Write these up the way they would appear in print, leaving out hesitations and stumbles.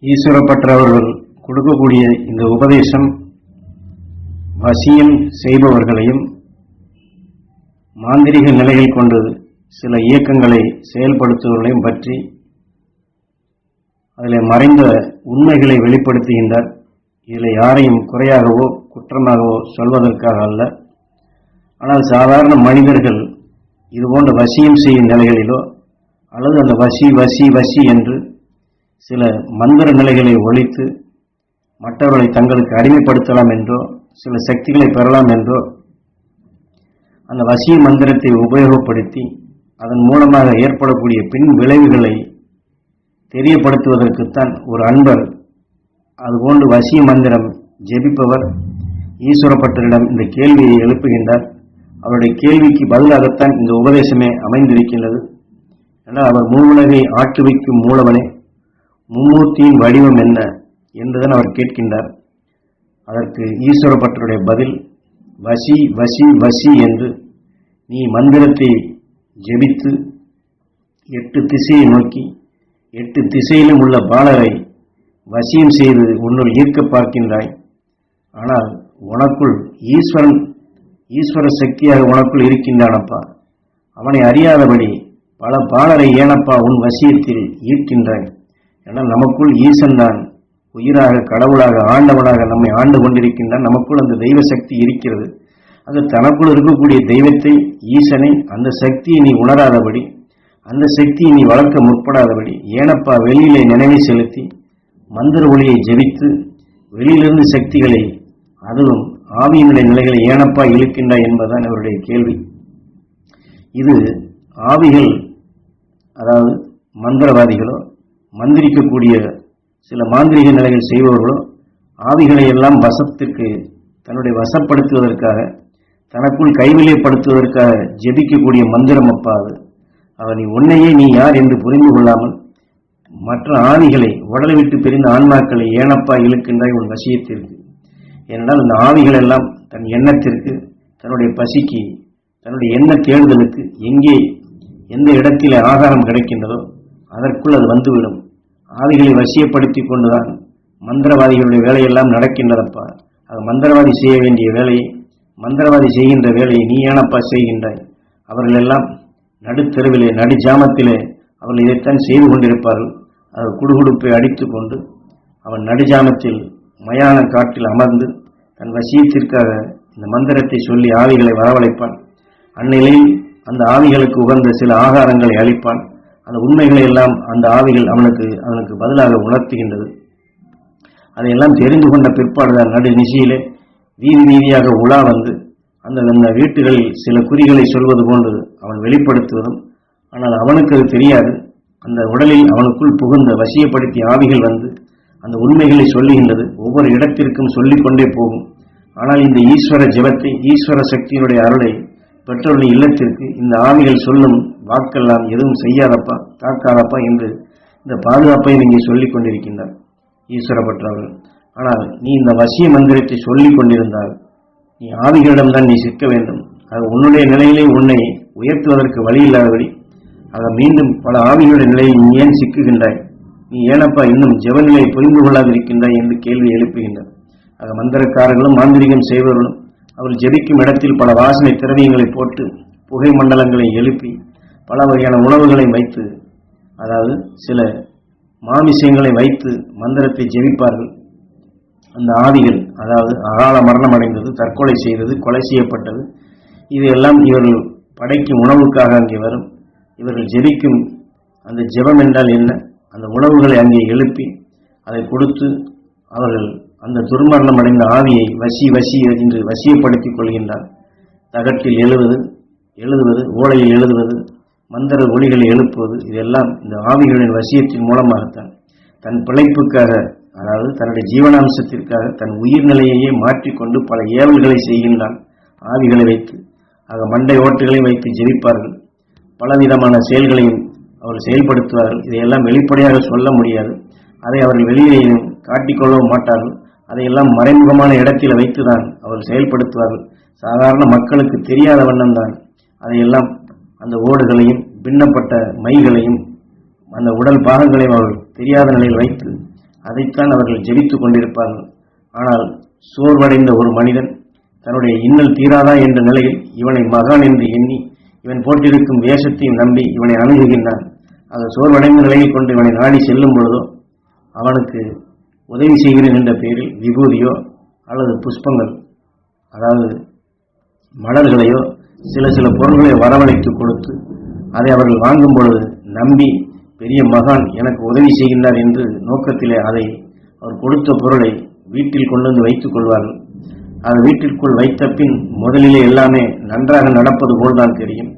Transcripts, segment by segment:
ஈஸ்வரப்பட்டர் அவர்கள் கொடுக்கக்கூடிய இந்த உபதேசம் வசியம் செய்பவர்களையும் மாந்திரிக நிலைகள் கொண்டு சில இயக்கங்களை செயல்படுத்துவர்களையும் பற்றி அதில் மறைந்த உண்மைகளை வெளிப்படுத்துகின்றார். இதில் யாரையும் குறையாகவோ குற்றமாகவோ சொல்வதற்காக அல்ல. ஆனால் சாதாரண மனிதர்கள் இதுபோன்ற வசியம் செய்யும் நிலைகளிலோ அல்லது அந்த வசி வசி வசி என்று சில மந்திர நிலைகளை ஒழித்து மற்றவர்களை தங்களுக்கு அடிமைப்படுத்தலாம் என்றோ சில சக்திகளை பெறலாம் என்றோ அந்த வசிய மந்திரத்தை உபயோகப்படுத்தி அதன் மூலமாக ஏற்படக்கூடிய பின் விளைவுகளை தெரியப்படுத்துவதற்குத்தான் ஒரு அன்பர் அதுபோன்று வசிய மந்திரம் ஜெபிப்பவர் ஈஸ்வரப்பட்டரிடம் இந்த கேள்வியை எழுப்புகின்றார். அவருடைய கேள்விக்கு பதிலாகத்தான் இந்த உபதேசமே அமைந்திருக்கின்றது. என்றால் அவர் மூவுலகை ஆட்டுவிக்கும் மூலவனே, மும்மூர்த்தியின் வடிவம் என்ன என்றுதான் அவர் கேட்கின்றார். அதற்கு ஈஸ்வரப்பட்டருடைய பதில் வசி வசி வசி என்று நீ மந்திரத்தை ஜெபித்து 8 திசையை நோக்கி 8 திசையிலும் உள்ள பாலரை வசியம் செய்து உன்னுள் ஈர்க்க பார்க்கின்றாய். ஆனால் உனக்குள் ஈஸ்வர சக்தியாக உனக்குள் இருக்கின்றானப்பா. அவனை அறியாதபடி பல பாலரை ஏனப்பா உன் வசியத்தில் ஈர்க்கின்றாய். ஏனால் நமக்குள் ஈசன் தான் உயிராக கடவுளாக ஆண்டவனாக நம்மை ஆண்டு கொண்டிருக்கின்றான். நமக்குள் அந்த தெய்வ சக்தி இருக்கிறது. அது தனக்குள் இருக்கக்கூடிய தெய்வத்தை ஈசனை அந்த சக்தியை நீ உணராதபடி அந்த சக்தியை நீ வளர்க்க முற்படாதபடி ஏனப்பா வெளியிலே நினைவை செலுத்தி மந்திர ஒளியை ஜெபித்து வெளியிலிருந்து சக்திகளை அதுவும் ஆவியினுடைய நிலைகளை ஏனப்பா இழுக்கின்றாய் என்பதுதான் அவருடைய கேள்வி. இது ஆவிகள், அதாவது மந்திரவாதிகளோ மந்திரிக்கக்கூடிய சில மாந்திரிக நிலைகள் செய்பவர்களோ ஆவிகளை எல்லாம் வசத்திற்கு தன்னுடைய வசப்படுத்துவதற்காக தனக்குள் கைவிலைப்படுத்துவதற்காக ஜெபிக்கக்கூடிய மந்திரம் அப்பா அது. அவன் உன்னையே நீ யார் என்று புரிந்து கொள்ளாமல் மற்ற ஆவிகளை உடலை விட்டு பிரிந்த ஆன்மாக்களை ஏனப்பா இழுக்கின்றாய் உன் வசியத்திற்கு. ஏனென்றால் அந்த ஆவிகள் எல்லாம் தன் எண்ணத்திற்கு தன்னுடைய பசிக்கு தன்னுடைய எண்ண தேடுதலுக்கு எங்கே எந்த இடத்தில் ஆகாரம் கிடைக்கின்றதோ அதற்குள் அது வந்துவிடும். ஆவிகளை வசியப்படுத்தி கொண்டுதான் மந்திரவாதிகளுடைய வேலையெல்லாம் நடக்கின்றதப்பா. அது மந்திரவாதி செய்ய வேண்டிய வேலையை மந்திரவாதி செய்கின்ற வேலையை நீ ஏனப்பா செய்கின்றாய். அவர்கள் எல்லாம் நடுத்தெருவிலே நடுஜாமத்திலே அவர்கள் இதைத்தான் செய்து கொண்டிருப்பார்கள். அது குடுகுடுப்பை அடித்து கொண்டு அவன் நடுஜாமத்தில் மயான காட்டில் அமர்ந்து தன் வசியத்திற்காக இந்த மந்திரத்தை சொல்லி ஆவிகளை வரவழைப்பான். அந்நிலையில் அந்த ஆவிகளுக்கு உகந்த சில ஆகாரங்களை அளிப்பான். அந்த உண்மைகளை எல்லாம் அந்த ஆவிகள் அவனுக்கு பதிலாக உணர்த்துகின்றது. அதையெல்லாம் தெரிந்து கொண்ட பிற்பாடுதான் நடு நிசையிலே வீதி வீதியாக உலா வந்து அந்த வீட்டுகளில் சில குறிகளை சொல்வது போன்று அவன் வெளிப்படுத்துவதும், ஆனால் அவனுக்கு அது தெரியாது. அந்த உடலில் அவனுக்குள் புகுந்த வசியப்படுத்திய ஆவிகள் வந்து அந்த உண்மைகளை சொல்லுகின்றது. ஒவ்வொரு இடத்திற்கும் சொல்லிக்கொண்டே போகும். ஆனால் இந்த ஈஸ்வர ஜெபத்தை ஈஸ்வர சக்தியினுடைய அருளை பெற்றோரின் இல்லத்திற்கு இந்த ஆவிகள் சொல்லும் வாக்கெல்லாம் எதுவும் செய்யாதப்பா தாக்காதப்பா என்று இந்த பாதுகாப்பையும் இங்கே சொல்லிக் கொண்டிருக்கின்றார் ஈஸ்வரப்பட்டவர்கள். ஆனால் நீ இந்த வசிய மந்திரத்தை சொல்லிக் கொண்டிருந்தால் நீ ஆவிகளிடம்தான் நீ சிக்க வேண்டும். அது உன்னுடைய நிலையிலே உன்னை உயர்த்துவதற்கு வழி இல்லாதபடி ஆக மீண்டும் பல ஆவிகளுடைய நிலையில் நீ ஏன் சிக்குகின்றாய். நீ ஏனப்பா இன்னும் ஜெவநிலையை புரிந்து கொள்ளாதிருக்கின்றாய் என்று கேள்வி எழுப்புகின்றார். ஆக மந்திரக்காரர்களும் மாந்திரிகம் செய்பவர்களும் அவர்கள் ஜெபிக்கும் இடத்தில் பல வாசனை திரவியங்களை போட்டு புகை மண்டலங்களை எழுப்பி பல வகையான உணவுகளை வைத்து, அதாவது சில மாமிசங்களை வைத்து மந்திரத்தை ஜெபிப்பார்கள். அந்த ஆவிகள், அதாவது அகால மரணம் அடைந்தது, தற்கொலை செய்தது, கொலை செய்யப்பட்டது, இதையெல்லாம் இவர்கள் படைக்கும் உணவுக்காக அங்கே வரும். இவர்கள் ஜெபிக்கும் அந்த ஜெபம் என்றால் என்ன, அந்த உணவுகளை அங்கே எழுப்பி அதை கொடுத்து அவர்கள் அந்த துர்மரணம் அடைந்த ஆவியை வசி வசி என்று வசியப்படுத்திக் கொள்கின்றார். தகட்டில் எழுதுவது, ஓலையில் எழுதுவது, மந்திர ஒளிகளை எழுப்புவது, இதெல்லாம் இந்த ஆவிகளின் வசியத்தின் மூலமாகத்தான் தன் பிழைப்புக்காக, அதாவது தன்னுடைய ஜீவனாம்சத்திற்காக தன் உயிர்நிலையையே மாற்றிக்கொண்டு பல ஏவல்களை செய்கின்றான் ஆவிகளை வைத்து. ஆக மண்டை ஓட்டுகளை வைத்து ஜெபிப்பார்கள். பலவிதமான செயல்களையும் அவர்கள் செயல்படுத்துவார்கள். இதையெல்லாம் வெளிப்படையாக சொல்ல முடியாது. அதை அவர்கள் வெளியிலேயும் காட்டிக்கொள்ளவும் மாட்டார்கள். அதையெல்லாம் மறைமுகமான இடத்தில் வைத்துதான் அவர்கள் செயல்படுத்துவார்கள். சாதாரண மக்களுக்கு தெரியாத வண்ணம் தான் அதையெல்லாம் அந்த ஓடுகளையும் பின்னப்பட்ட மைகளையும் அந்த உடல் பாகங்களையும் அவர்கள் தெரியாத நிலையில் வைத்து அதைத்தான் அவர்கள் ஜெபித்துக் கொண்டிருப்பார்கள். ஆனால் சோர்வடைந்த ஒரு மனிதன் தன்னுடைய இன்னல் தீராதா என்ற நிலையில் இவனை மகான் என்று எண்ணி இவன் போட்டிருக்கும் வேஷத்தையும் நம்பி இவனை அணுகுகின்றான். அது சோர்வடைந்த நிலையில் கொண்டு இவனை நாடி செல்லும் பொழுதோ அவனுக்கு உதவி செய்கிறேன் என்ற பெயரில் விபூதியோ அல்லது புஷ்பங்கள், அதாவது மலர்களையோ சில பொருள்களை வரவழைத்து கொடுத்து அதை அவர்கள் வாங்கும் பொழுது நம்பி பெரிய மகான் எனக்கு உதவி செய்கின்றார் என்று நோக்கத்திலே அதை அவர் கொடுத்த பொருளை வீட்டில் கொண்டு வந்து வைத்துக் கொள்வார்கள். அது வீட்டிற்குள் வைத்த பின் முதலிலே எல்லாமே நன்றாக நடப்பது போல்தான் தெரியும்.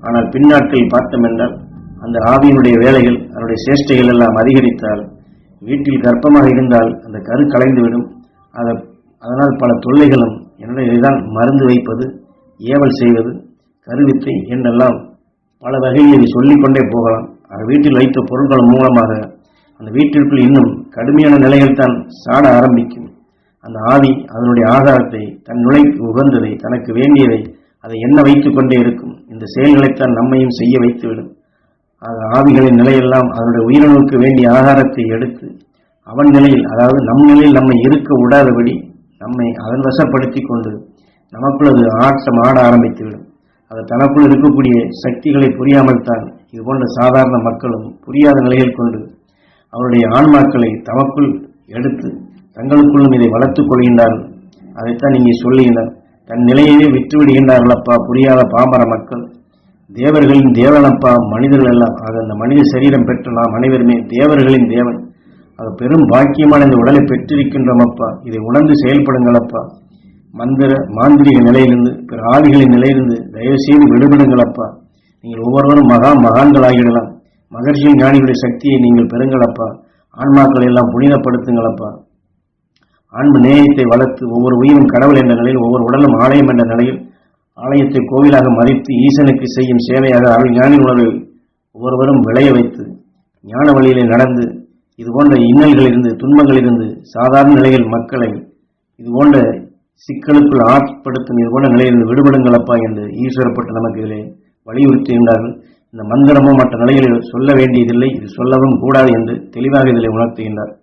ஆனால் பின்னாட்களில் பார்த்தோம் என்றால் அந்த ஆவியினுடைய வேலைகள், அதனுடைய சேஷ்டைகள் எல்லாம் அதிகரித்தால் வீட்டில் கர்ப்பமாக இருந்தால் அந்த கரு கலைந்துவிடும். அதனால் பல தொல்லைகளும், எனவே இதுதான் மருந்து வைப்பது, ஏவல் செய்வது, கருவித்தை என்றெல்லாம் பல வகையில் சொல்லிக்கொண்டே போகலாம். அது வீட்டில் வைத்த பொருட்கள் மூலமாக அந்த வீட்டிற்குள் இன்னும் கடுமையான நிலைகள் தான் சாட ஆரம்பிக்கும். அந்த ஆவி அதனுடைய ஆகாரத்தை, தன் நுழைக்கு உகந்ததை, தனக்கு வேண்டியதை அதை என்ன வைத்துக் கொண்டே இருக்கும். இந்த செயல்களைத்தான் நம்மையும் செய்ய வைத்துவிடும். ஆவிகளின் நிலையெல்லாம் அதனுடைய உயிரினுக்கு வேண்டிய ஆகாரத்தை எடுத்து அவன் நிலையில், அதாவது நம் நிலையில் நம்மை இருக்க விடாதபடி நம்மை அதன் வசப்படுத்தி கொண்டு நமக்குள் அது ஆட்டம் ஆட ஆரம்பித்துவிடும். அது தனக்குள் இருக்கக்கூடிய சக்திகளை புரியாமல் தான் இது போன்ற சாதாரண மக்களும் புரியாத நிலையில் கொண்டு அவருடைய ஆன்மாக்களை தமக்குள் எடுத்து தங்களுக்குள்ளும் இதை வளர்த்துக் கொள்கின்றார்கள். அதைத்தான் இங்கே சொல்லுகின்றார். தன் நிலையவே விட்டுவிடுகின்றார்களப்பா புரியாத பாமர மக்கள். தேவர்களின் தேவனப்பா மனிதர்கள் எல்லாம். ஆக அந்த மனித சரீரம் பெற்ற நாம் அனைவருமே தேவர்களின் தேவன். அது பெரும் பாக்கியமான இந்த உடலை பெற்றிருக்கின்றோமப்பா. இதை உணர்ந்து செயல்படுங்களப்பா. மாந்திரிக நிலையிலிருந்து பிற ஆவிகளின் நிலையிலிருந்து தயவு செய்து விடுபடுங்களப்பா. நீங்கள் ஒவ்வொருவரும் மகான்கள் ஆகிடலாம். மகர்ஷியின் ஞானிகளுடைய சக்தியை நீங்கள் பெறுங்களப்பா. ஆன்மாக்களை எல்லாம் புனிதப்படுத்துங்களப்பா. அன்பு நேயத்தை வளர்த்து ஒவ்வொரு உயிரும் கடவுள் என்ற நிலையில், ஒவ்வொரு உடலும் ஆலயம் என்ற நிலையில், ஆலயத்தை கோவிலாக மதித்து ஈசனுக்கு செய்யும் சேவையாக அருள் ஞானி உணர்வை ஒவ்வொருவரும் விளைய வைத்து ஞான வழியிலே நடந்து இதுபோன்ற இன்னல்களிலிருந்து, துன்பங்களிலிருந்து, சாதாரண நிலையில் மக்களை இதுபோன்ற சிக்கலுக்குள் ஆட்படுத்தும் இதுபோன்ற நிலையிலிருந்து விடுபடுங்களப்பா என்று ஈஸ்வரப்பட்டு நமக்கு இதிலே வலியுறுத்துகின்றார்கள். இந்த மந்திரமோ மற்ற நிலைகளில் சொல்ல வேண்டியதில்லை, இது சொல்லவும் கூடாது என்று தெளிவாக இதிலே உணர்த்துகின்றார்.